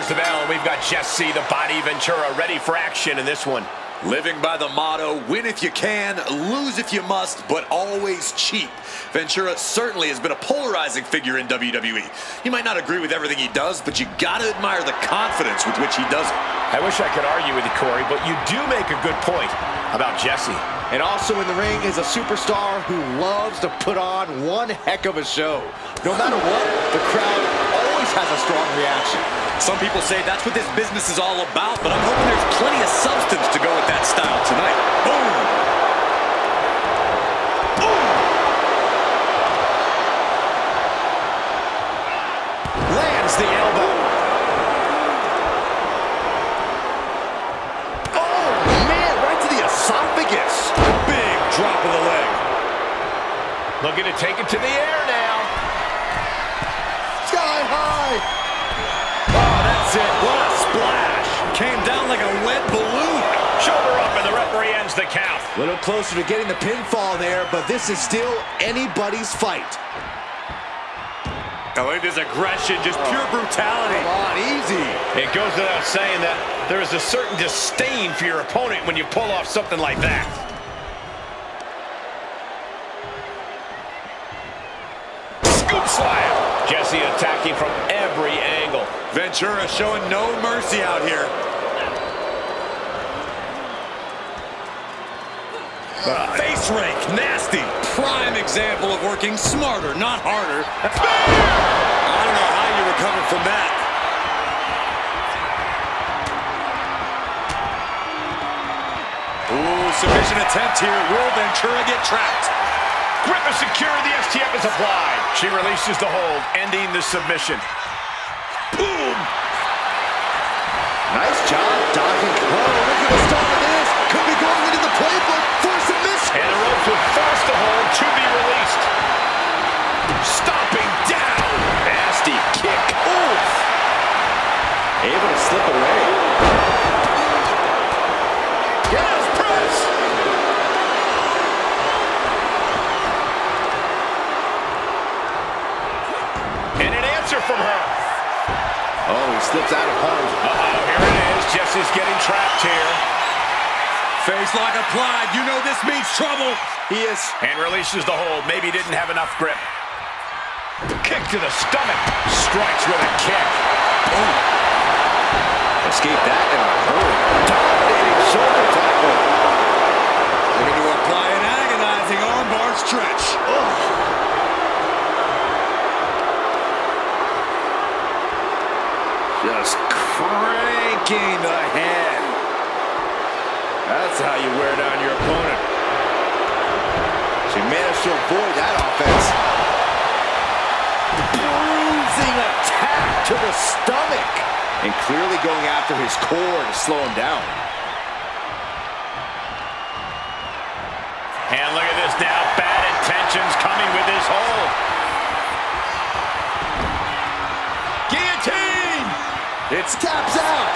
there's the bell. We've got Jesse the Body Ventura ready for action in this one. Living by the motto, win if you can, lose if you must, but always cheap. Ventura certainly has been a polarizing figure in WWE. You might not agree with everything he does, but you gotta admire the confidence with which he does it. I wish I could argue with you, Corey, but you do make a good point about Jesse. And also in the ring is a superstar who loves to put on one heck of a show. No matter what, the crowd always has a strong reaction. Some people say that's what this business is all about, but I'm hoping there's plenty of substance to go with that style tonight. Boom! Boom! Lands the elbow. Oh, man, right to the esophagus. Big drop of the leg. Looking to take it to the air now. Sky high. Oh, that's it. What a splash. Came down like a lead balloon. Shoulder up, and the referee ends the count. A little closer to getting the pinfall there, but this is still anybody's fight. Oh, look at this aggression, just pure brutality. Come on, easy. It goes without saying that there is a certain disdain for your opponent when you pull off something like that. Scoop slam. Jesse attacking from every angle. Ventura showing no mercy out here. Face rake, nasty. Prime example of working smarter, not harder. I don't know how you recover from that. Ooh, submission attempt here. Will Ventura get trapped? Grip is secure, the STF is applied. She releases the hold, ending the submission. Boom! Nice job dodging. Oh, look at the start of this. Could be going into the playbook for submission. And the ropes will force the hold to be released. Stomping down. Nasty kick. Oof. Able to slip away. Yes, press. And an answer from her. Oh, he slips out of harm's way. Uh-oh, here it is. Jesse's getting trapped here. Face lock applied. You know this means trouble. He is. And releases the hold. Maybe didn't have enough grip. Kick to the stomach. Strikes with a kick. Oh. Escaped that in a hurry. Dominating shoulder tackle. Looking to apply an agonizing armbar stretch. Just cranking the head. That's how you wear down your opponent. She managed to avoid that offense. Bruising attack to the stomach. And clearly going after his core to slow him down. And look at this now. Bad intentions coming with this hold. Guillotine! It's taps out.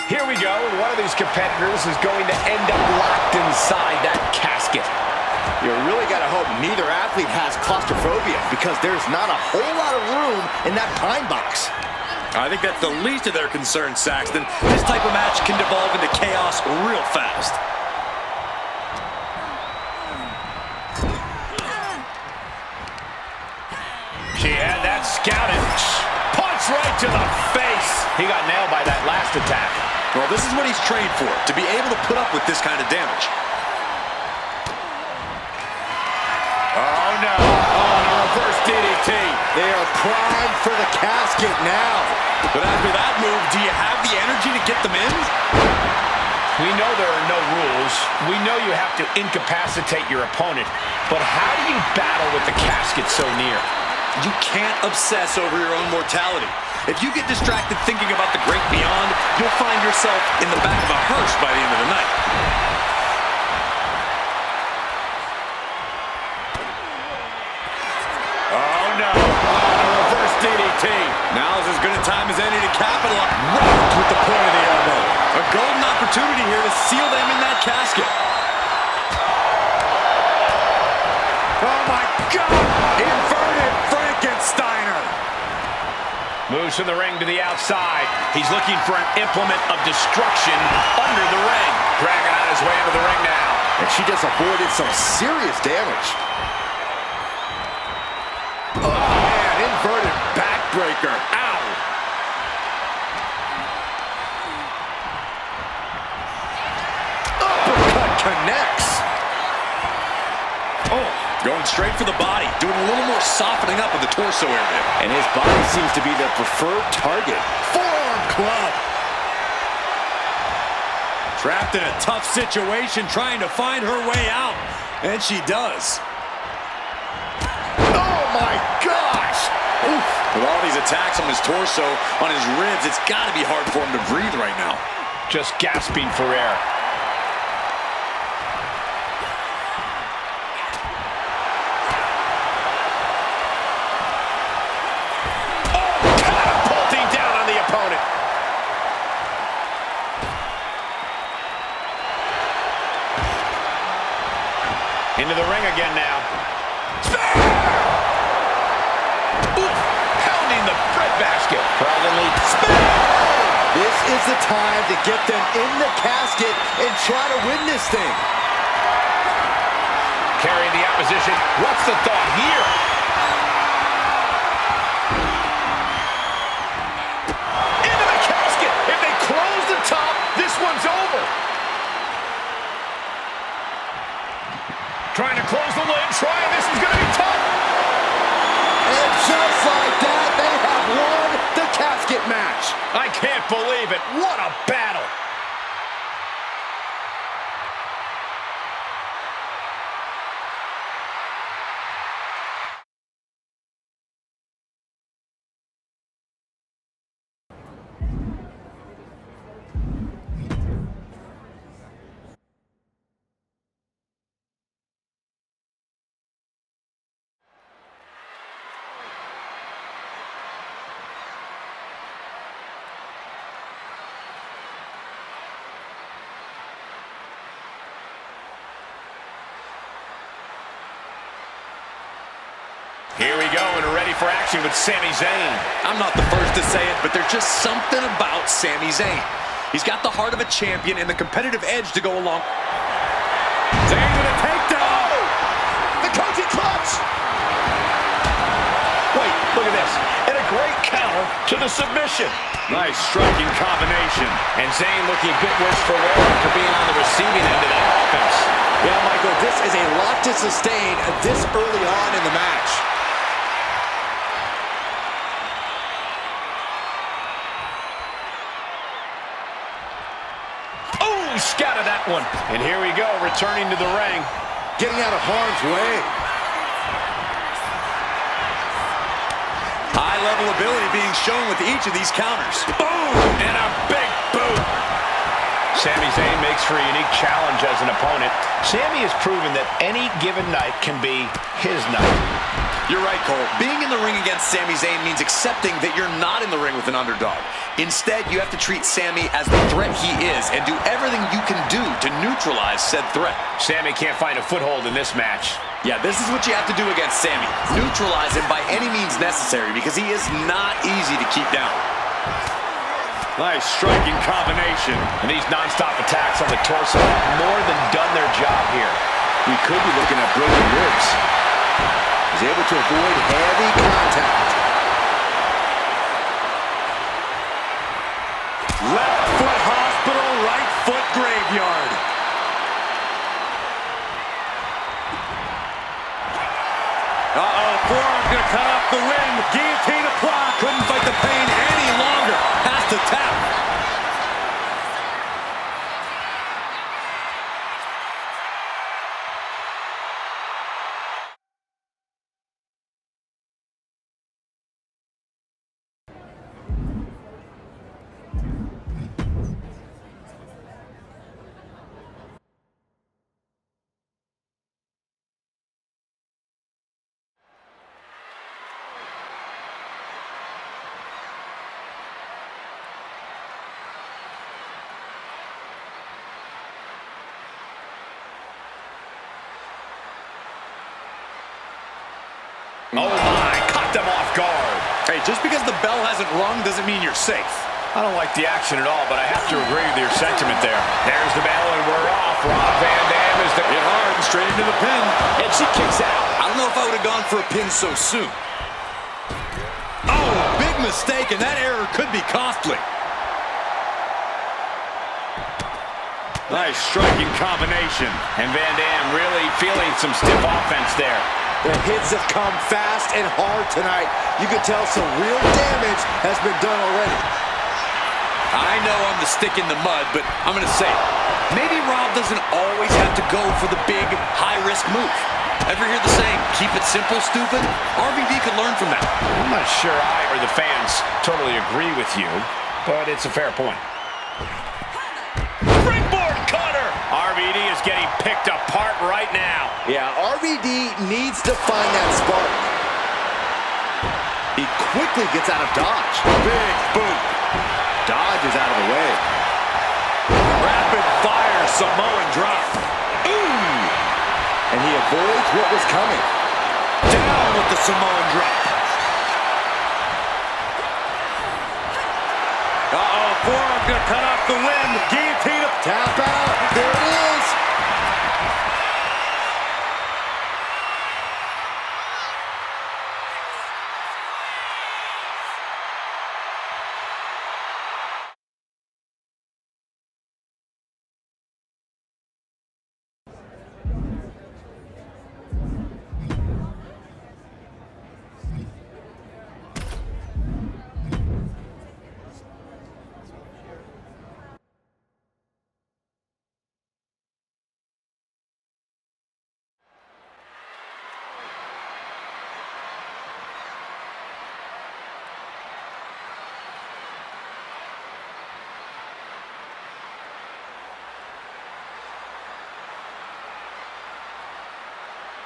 Here we go, and one of these competitors is going to end up locked inside that casket. You really got to hope neither athlete has claustrophobia, because there's not a whole lot of room in that pine box. I think that's the least of their concerns, Saxton. This type of match can devolve into chaos real fast. Kicks right to the face. He got nailed by that last attack. Well, this is what he's trained for, to be able to put up with this kind of damage. Oh, no. Oh, and a reverse DDT. They are primed for the casket now. But after that move, do you have the energy to get them in? We know there are no rules. We know you have to incapacitate your opponent. But how do you battle with the casket so near? You can't obsess over your own mortality. If you get distracted thinking about the great beyond, you'll find yourself in the back of a hearse by the end of the night. Oh, no. Oh, a reverse DDT. Now is as good a time as any to capitalize. Rocked with the point of the elbow. A golden opportunity here to seal them in that casket. Oh, my God! Inverted Frankensteiner! Moves from the ring to the outside. He's looking for an implement of destruction under the ring. Dragging on his way into the ring now. And she just avoided some serious damage. Oh, man, inverted backbreaker. Ow! Uppercut connects. Oh, going straight for the body. Doing a little more softening up of the torso area. And his body seems to be the preferred target. Forearm club. Trapped in a tough situation, trying to find her way out. And she does. Oh, my gosh! Oof. With all these attacks on his torso, on his ribs, it's got to be hard for him to breathe right now. Just gasping for air. Into the ring again now. Oof, pounding the breadbasket. Presently, This is the time to get them in the casket and try to win this thing. Carrying the opposition. What's the thought here? Into the casket. If they close the top, this one's over. Trying to close the lid, this is going to be tough. And just like that, they have won the casket match. I can't believe it. What a battle. Here we go, and ready for action with Sami Zayn. I'm not the first to say it, but there's just something about Sami Zayn. He's got the heart of a champion and the competitive edge to go along. Zayn with a takedown. Oh! The coaching clutch. Wait, look at this. And a great counter to the submission. Nice striking combination. And Zayn looking a bit worse for wear after being on the receiving end of that offense. Yeah, Michael, this is a lot to sustain this early on in the match. Scattered that one. And here we go, returning to the ring. Getting out of harm's way. High level ability being shown with each of these counters. Boom! And a big boot. Sami Zayn makes for a unique challenge as an opponent. Sami has proven that any given night can be his night. You're right, Cole. Being in the ring against Sami Zayn means accepting that you're not in the ring with an underdog. Instead, you have to treat Sami as the threat he is and do everything you can do to neutralize said threat. Sami can't find a foothold in this match. Yeah, this is what you have to do against Sami. Neutralize him by any means necessary because he is not easy to keep down. Nice striking combination. And these non-stop attacks on the torso have more than done their job here. We could be looking at broken ribs. He's able to avoid heavy contact. Left foot hospital, right foot graveyard. Forearm's gonna cut off the wind. Guillotine applied. Couldn't fight the pain any longer. Has to tap. Oh my, caught them off guard. Hey, just because the bell hasn't rung doesn't mean you're safe. I don't like the action at all, but I have to agree with your sentiment there. There's the bell, and we're off. Rob Van Dam is the... Hit hard and straight into the pin. And she kicks out. I don't know if I would have gone for a pin so soon. Oh, big mistake, and that error could be costly. Nice striking combination. And Van Dam really feeling some stiff offense there. The hits have come fast and hard tonight. You can tell some real damage has been done already. I know I'm the stick in the mud, but I'm going to say it. Maybe Rob doesn't always have to go for the big, high-risk move. Ever hear the saying, keep it simple, stupid? RVD could learn from that. I'm not sure I or the fans totally agree with you, but it's a fair point. Springboard cutter! RVD is getting picked apart right now. Yeah, RVD needs to find that spark. He quickly gets out of dodge. Big boot. Dodge is out of the way. Rapid fire Samoan drop. Ooh! And he avoids what was coming. Down with the Samoan drop. Forearm gonna cut off the wind. Guillotine. Tap out. There it is.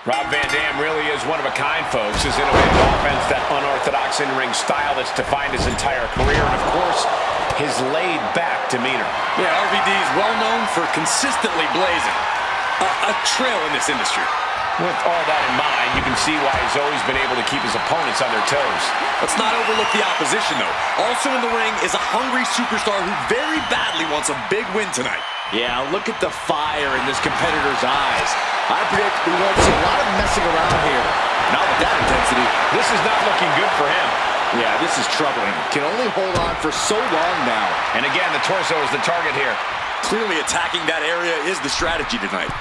Rob Van Dam really is one of a kind, folks. His innovative offense, that unorthodox in-ring style that's defined his entire career, and of course, his laid-back demeanor. Yeah, RVD is well known for consistently blazing a trail in this industry. With all that in mind, you can see why he's always been able to keep his opponents on their toes. Let's not overlook the opposition, though. Also in the ring is a hungry superstar who very badly wants a big win tonight. Yeah, look at the fire in this competitor's eyes. I predict we won't see a lot of messing around here. Not with that intensity. This is not looking good for him. Yeah, this is troubling. Can only hold on for so long now. And again, the torso is the target here. Clearly attacking that area is the strategy tonight.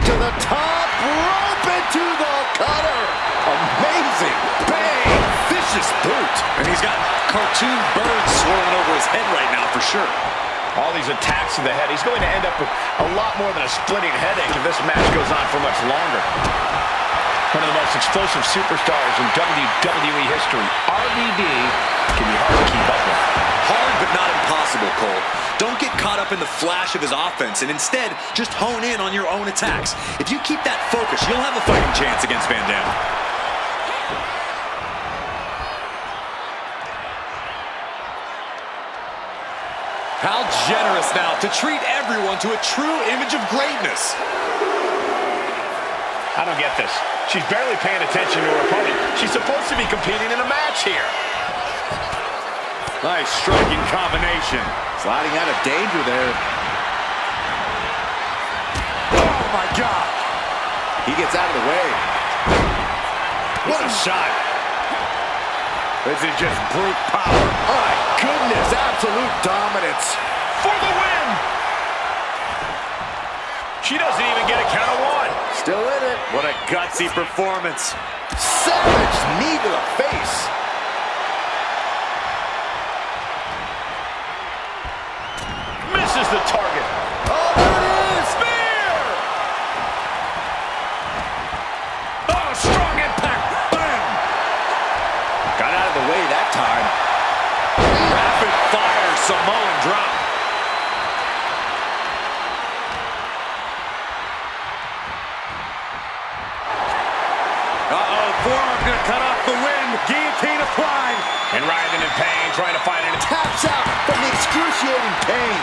To the top rope into the cutter. Amazing. Bang! Vicious boot. And he's got cartoon birds swirling over his head right now for sure. All these attacks to the head. He's going to end up with a lot more than a splitting headache if this match goes on for much longer. One of the most explosive superstars in WWE history. RVD can be hard to keep up with. Hard but not impossible, Cole. Don't get caught up in the flash of his offense and instead just hone in on your own attacks. If you keep that focus, you'll have a fighting chance against Van Dam. How generous now to treat everyone to a true image of greatness. I don't get this. She's barely paying attention to her opponent. She's supposed to be competing in a match here. Nice striking combination. Sliding out of danger there. Oh my God. He gets out of the way. What a shot. This is just brute power. My goodness, absolutely. absolute dominance. For the win! She doesn't even get a count of one. Still in it. What a gutsy performance. Savage knee to the face. Misses the target. Oh, there it is. Spear! Oh, strong impact. Bam! Got out of the way that time. Rapid fire Samoan drop. Forearm gonna cut off the wind. Guillotine applied. And writhing in pain, trying to find it. Taps out from the excruciating pain.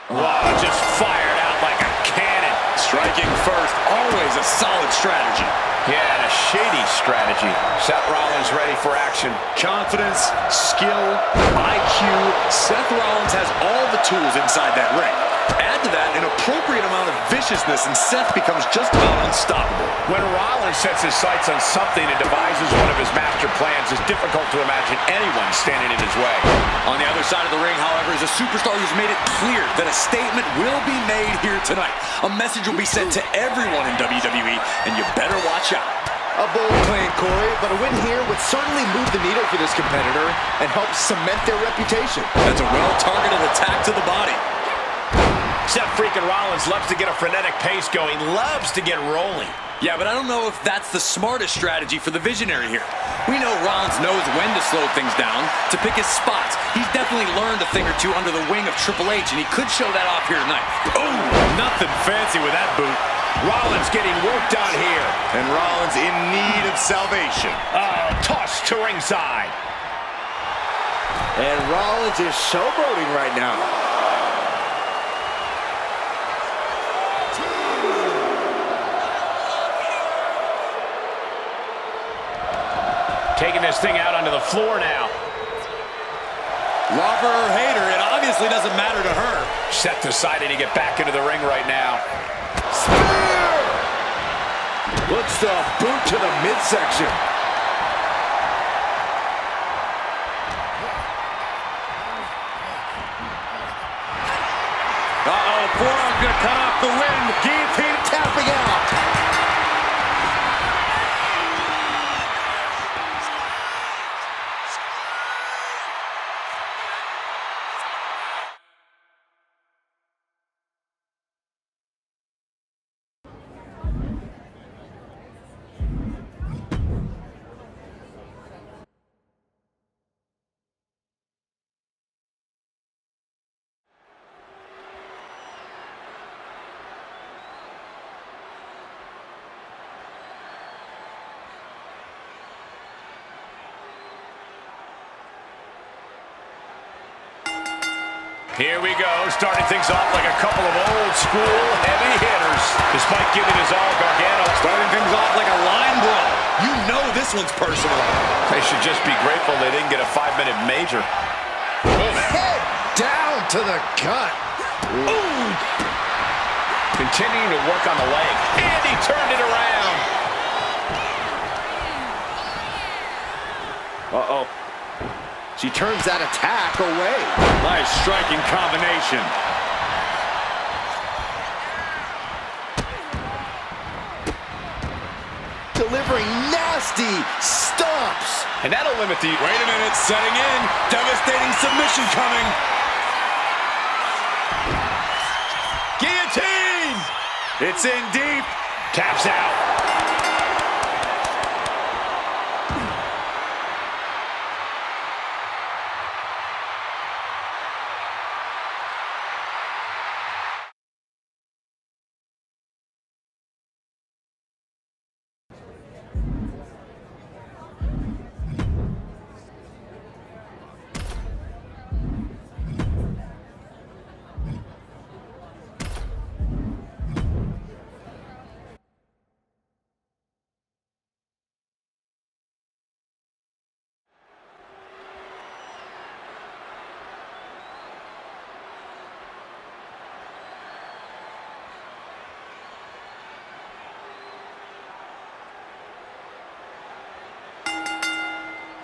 Wow, just fired out like a cannon. Striking first, always a solid strategy. Yeah, and a shady strategy. Seth Rollins ready for action. Confidence, skill, IQ. Seth Rollins has all the tools inside that ring. Add to that an appropriate amount of viciousness, and Seth becomes just about unstoppable. When Rollins sets his sights on something and devises one of his master plans, it's difficult to imagine anyone standing in his way. On the other side of the ring, however, is a superstar who's made it clear that a statement will be made here tonight. A message will be sent to everyone in WWE, and you better watch out. A bold claim, Corey, but a win here would certainly move the needle for this competitor and help cement their reputation. That's a well-targeted attack to the body. Seth freaking Rollins loves to get a frenetic pace going, loves to get rolling. Yeah, but I don't know if that's the smartest strategy for the visionary here. We know Rollins knows when to slow things down, to pick his spots. He's definitely learned a thing or two under the wing of Triple H, and he could show that off here tonight. Oh, nothing fancy with that boot. Rollins getting worked on here. And Rollins in need of salvation. Tossed to ringside. And Rollins is showboating right now. Taking this thing out onto the floor now. Lover or hater, it obviously doesn't matter to her. Seth decided to get back into the ring right now. Spear! Looks to boot to the midsection. Forearm gonna cut off the wind. Guillotine tapping out. Here we go, starting things off like a couple of old school heavy hitters. Despite giving his all, Gargano Starting things off like a line brawl. You know this one's personal. They should just be grateful they didn't get a 5-minute major. Head down to the gut. Ooh. Continuing to work on the leg. And he turned it around. Uh-oh. She turns that attack away. Nice striking combination. Delivering nasty stomps. And that'll limit the... Wait a minute, setting in. Devastating submission coming. Guillotine! It's in deep. Taps out.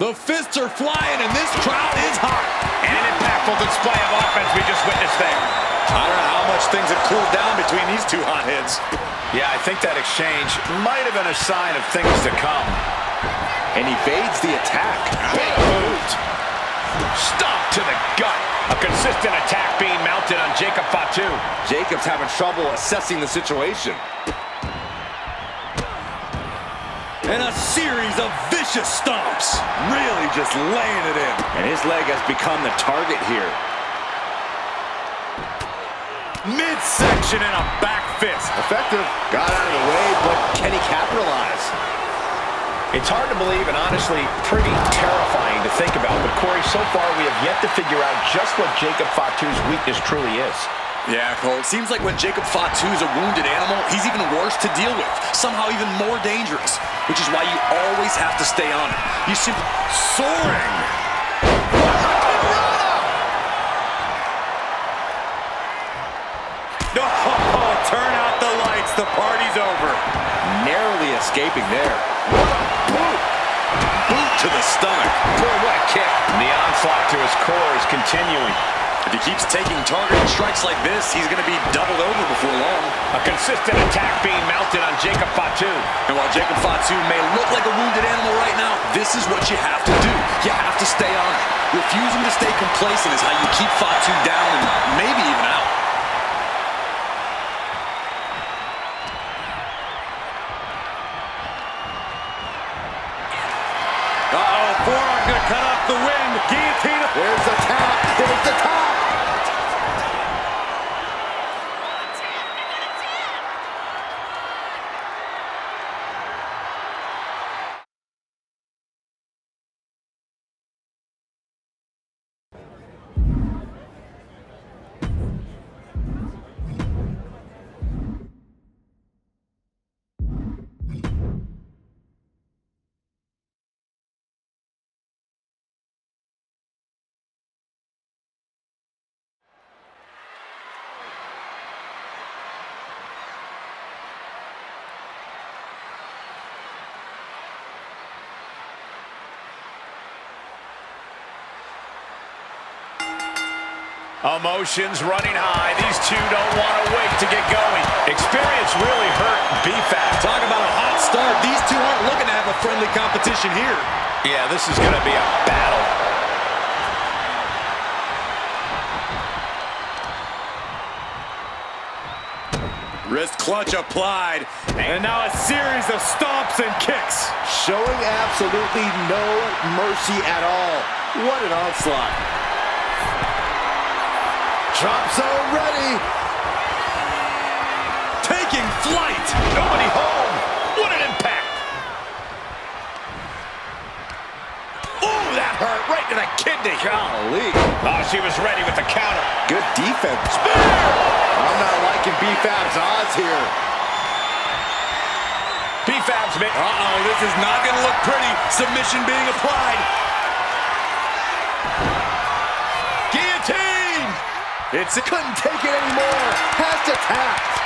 The fists are flying, and this crowd is hot. And an impactful display of offense we just witnessed there. I don't know how much things have cooled down between these two hotheads. Yeah, I think that exchange might have been a sign of things to come. And evades the attack. Big boot. Stomp to the gut. A consistent attack being mounted on Jacob Fatu. Jacob's having trouble assessing the situation. And a series of vicious stomps. Really just laying it in. And his leg has become the target here. Midsection and a back fist. Effective. Got out of the way, but can he capitalize? It's hard to believe and honestly pretty terrifying to think about. But Corey, so far we have yet to figure out just what Jacob Fatu's weakness truly is. Yeah, Cole, it seems like when Jacob Fatu is a wounded animal, he's even worse to deal with. Somehow even more dangerous. Which is why you always have to stay on it. You simply... Soaring! Oh, turn out the lights. The party's over. Narrowly escaping there. Boot to the stomach. Boy, what a kick. The onslaught to his core is continuing. If he keeps taking targeted strikes like this, he's going to be doubled over before long. A consistent attack being mounted on Jacob Fatu. And while Jacob Fatu may look like a wounded animal right now, this is what you have to do. You have to stay on it. Refusing to stay complacent is how you keep Fatu down and maybe even out. Uh-oh, forearm gonna cut off the wind. Guillotine. There's the tap. There's the top. Emotions running high. These two don't want to wait to get going. Experience really hurt BFAB. Talk about a hot start. These two aren't looking to have a friendly competition here. Yeah, this is going to be a battle. Wrist clutch applied. And now a series of stomps and kicks. Showing absolutely no mercy at all. What an onslaught. Drop zone ready. Taking flight. Nobody home. What an impact. Oh, that hurt right to the kidney. Golly. Oh, she was ready with the counter. Good defense. Spear! I'm not liking BFAB's odds here. BFAB's made. Uh-oh, this is not going to look pretty. Submission being applied. Guillotine! Couldn't take it anymore. Has to tap.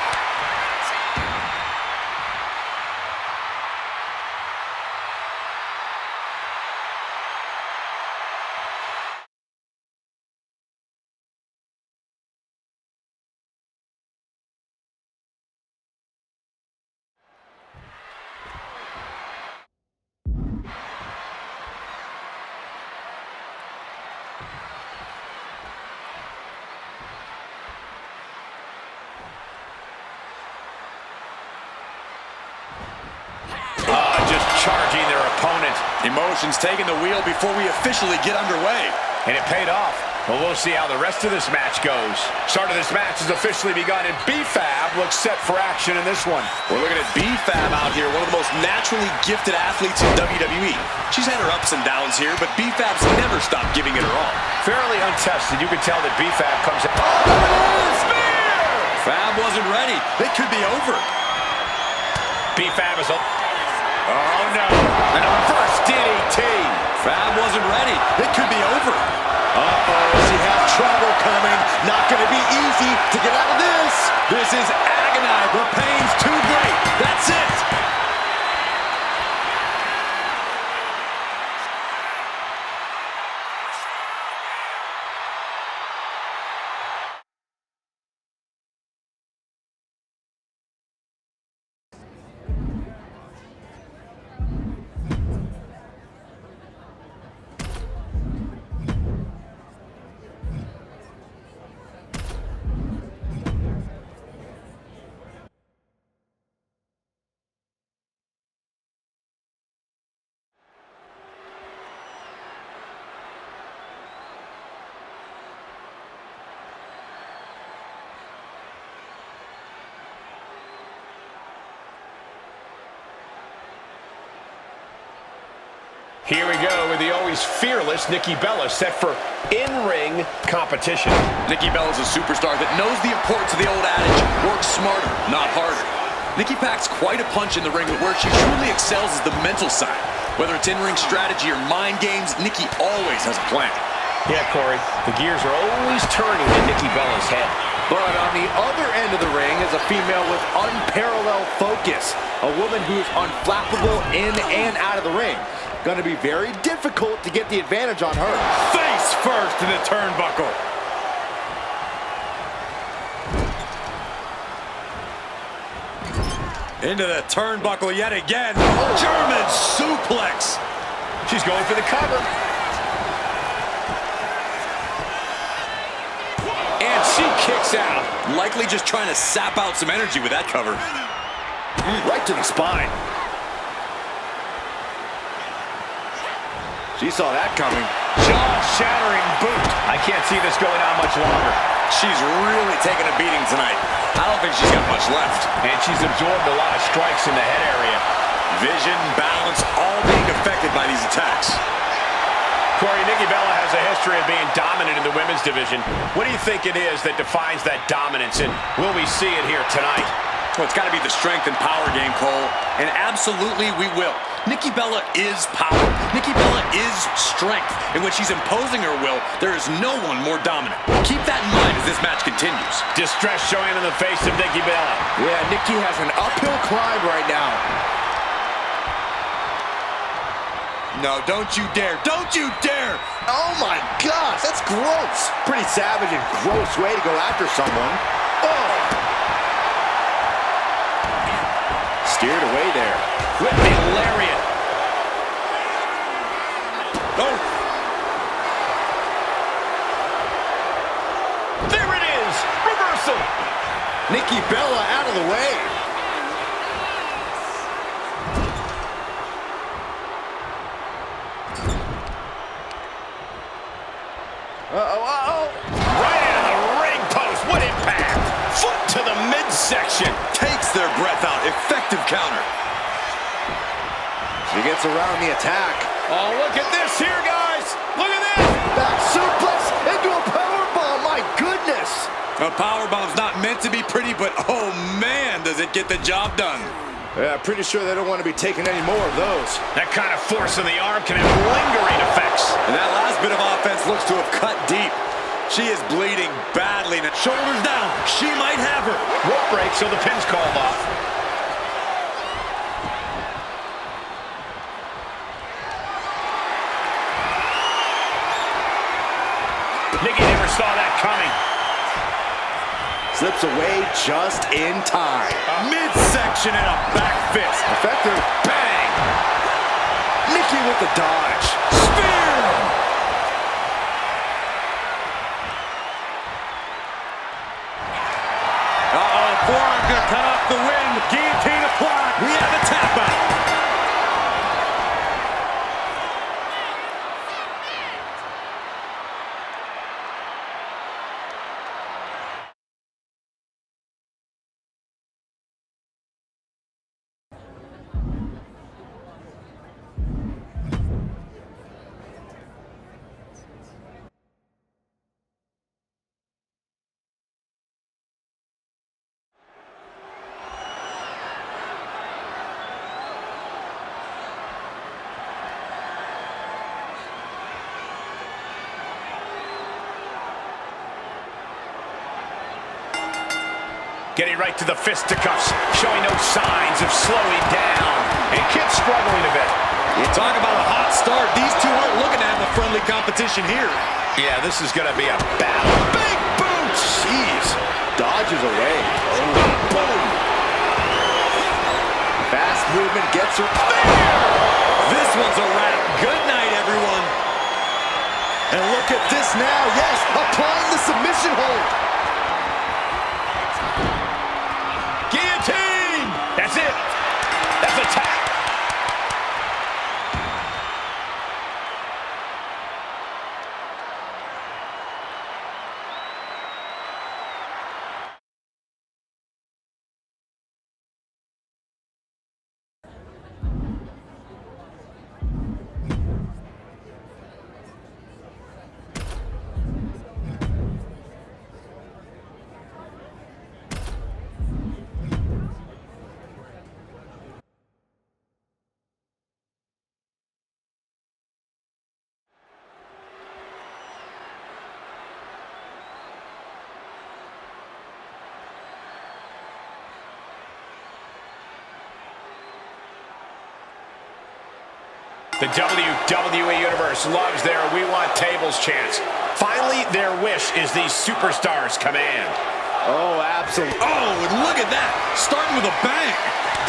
Charging their opponent. Emotions taking the wheel before we officially get underway. And it paid off. Well, we'll see how the rest of this match goes. Start of this match has officially begun, and BFAB looks set for action in this one. We're looking at BFAB out here, one of the most naturally gifted athletes in WWE. She's had her ups and downs here, but BFAB's never stopped giving it her all. Fairly untested. You can tell that BFAB comes in. Oh, there it is! Spear! Fab wasn't ready. It could be over. BFAB is up. Oh, no. And a reverse DDT. Fab wasn't ready. It could be over. Uh-oh, she has trouble coming. Not going to be easy to get out of this. This is agonizing. The pain's too great. That's it. Here we go with the always fearless Nikki Bella, set for in-ring competition. Nikki Bella's a superstar that knows the importance of the old adage, work smarter, not harder. Nikki packs quite a punch in the ring, but where she truly excels is the mental side. Whether it's in-ring strategy or mind games, Nikki always has a plan. Yeah, Corey, the gears are always turning in Nikki Bella's head. But on the other end of the ring is a female with unparalleled focus. A woman who's unflappable in and out of the ring. Going to be very difficult to get the advantage on her. Face first in the turnbuckle. Into the turnbuckle yet again. German suplex. She's going for the cover. And she kicks out. Likely just trying to sap out some energy with that cover. Right to the spine. She saw that coming. Jaw-shattering boot. I can't see this going on much longer. She's really taking a beating tonight. I don't think she's got much left. And she's absorbed a lot of strikes in the head area. Vision, balance, all being affected by these attacks. Corey, Nikki Bella has a history of being dominant in the women's division. What do you think it is that defines that dominance, and will we see it here tonight? Well, it's got to be the strength and power game, Cole. And absolutely we will. Nikki Bella is power. Nikki Bella is strength. And when she's imposing her will, there is no one more dominant. Keep that in mind as this match continues. Distress showing in the face of Nikki Bella. Yeah, Nikki has an uphill climb right now. No, don't you dare. Don't you dare. Oh my gosh, that's gross. Pretty savage and gross way to go after someone. Oh! Steered away there. Whipping lariat. Oh! There it is. Reversal. Nikki Bella out of the way. Right into the ring post. What impact. Foot to the midsection. Takes their breath out. Effective counter. She gets around the attack. Oh, look at this here, guys. Look at this. Back suplex into a powerbomb. My goodness. A powerbomb's not meant to be pretty, but oh man, does it get the job done. Yeah, pretty sure they don't want to be taking any more of those. That kind of force in the arm can have lingering effects. And that last bit of offense looks to have cut deep. She is bleeding badly. And shoulders down. She might have her. Rope break, so the pin's called off. Nikki never saw that coming. Slips away just in time. Midsection and a back fist. Effective. Bang! Nikki with the dodge. Spear! Uh-oh, forearm gonna cut off the wind. Guillotine applied. We have a tap out. Getting right to the fisticuffs, showing no signs of slowing down. And Kid's struggling a bit. You talk about a hot start. These two aren't looking to have a friendly competition here. Yeah, this is going to be a battle. Big boot! Jeez. Dodges away. Oh, boom. Fast movement gets her. There! This one's a wrap. Good night, everyone. And look at this now. Yes, applying the submission hold. Guillotine! That's it. That's a tap. The WWE Universe loves their "we want tables" chants. Finally, their wish is these superstars' command. Oh, absolutely. Oh, and look at that. Starting with a bang.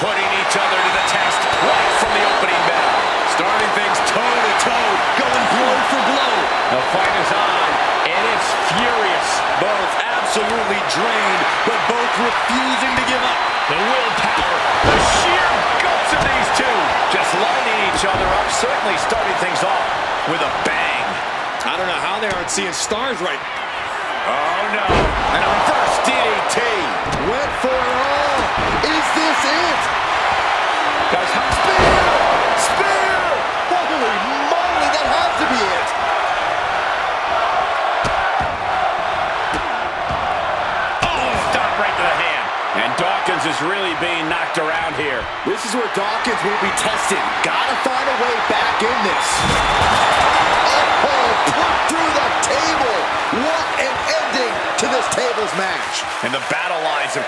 Putting each other to the test right from the opening bell. Starting things toe-to-toe, going blow for blow. The fight is on, and it's furious. Both absolutely drained, but both refusing to give up. The willpower, the sheer guts of these two. Just lining each other up, certainly starting things off with a bang. I don't know how they aren't seeing stars right. Oh, no. And a reverse DDT. Went for it all. Is this it? Guys, Spear! Holy moly, that has to be it. oh, stop right to the hand. And Dawkins is really being knocked around here. This is where Dawkins will be tested. Gotta find a way back in this. Oh, put through the table. What an ending to this tables match. And the battle lines of...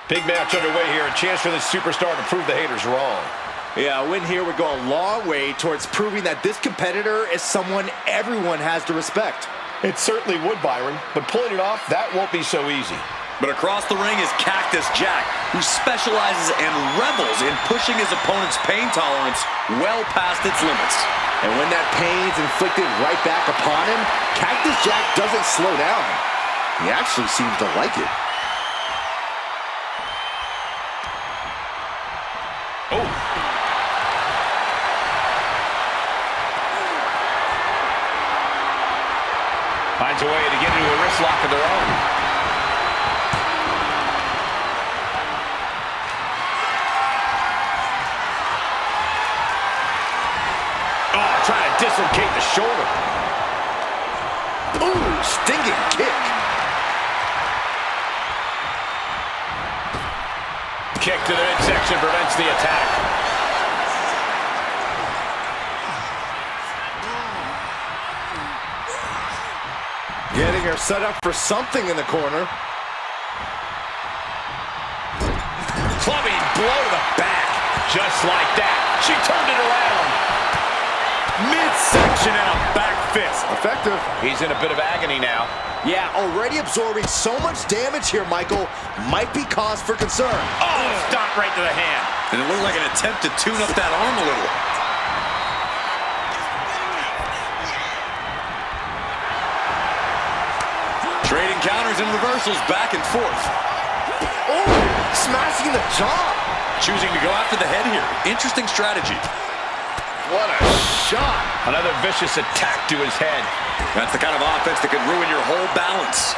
Big match underway here. A chance for this superstar to prove the haters wrong. Yeah, a win here would go a long way towards proving that this competitor is someone everyone has to respect. It certainly would, Byron, but pulling it off, that won't be so easy. But across the ring is Cactus Jack, who specializes and revels in pushing his opponent's pain tolerance well past its limits. And when that pain is inflicted right back upon him, Cactus Jack doesn't slow down. He actually seems to like it. Oh. Finds a way to get into a wrist lock of their own. Oh, trying to dislocate the shoulder. Ooh, stinging kick. Kick to the midsection prevents the attack. Getting her set up for something in the corner. Clubbing blow to the back. Just like that. She turned it around. Midsection and a back fist. Effective. He's in a bit of agony now. Yeah, already absorbing so much damage here, Michael. Might be cause for concern. Oh, stop right to the hand. And it looked like an attempt to tune up that arm a little. Trading counters and reversals back and forth. Oh, smashing the jaw. Choosing to go after the head here. Interesting strategy. What a shot. Another vicious attack to his head. That's the kind of offense that could ruin your whole balance.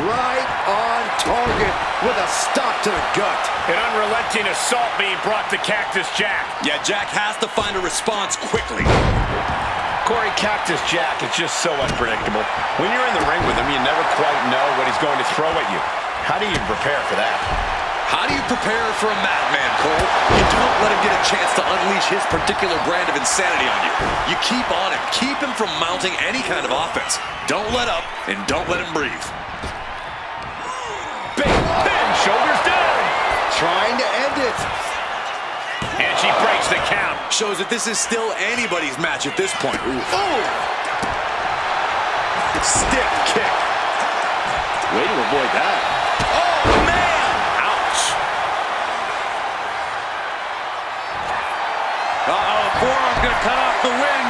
Right on target with a stop to the gut. An unrelenting assault being brought to Cactus Jack. Yeah, Jack has to find a response quickly. Corey, Cactus Jack is just so unpredictable. When you're in the ring with him, you never quite know what he's going to throw at you. How do you prepare for that? How do you prepare for a madman, Cole? You don't let him get a chance to unleash his particular brand of insanity on you. You keep on him. Keep him from mounting any kind of offense. Don't let up, and don't let him breathe. Big pin, shoulders down. Trying to end it. And she breaks the count. Shows that this is still anybody's match at this point. Ooh. Stiff kick. Way to avoid that. Oh, man! Ouch. Uh-oh, forearm's gonna cut off the wind.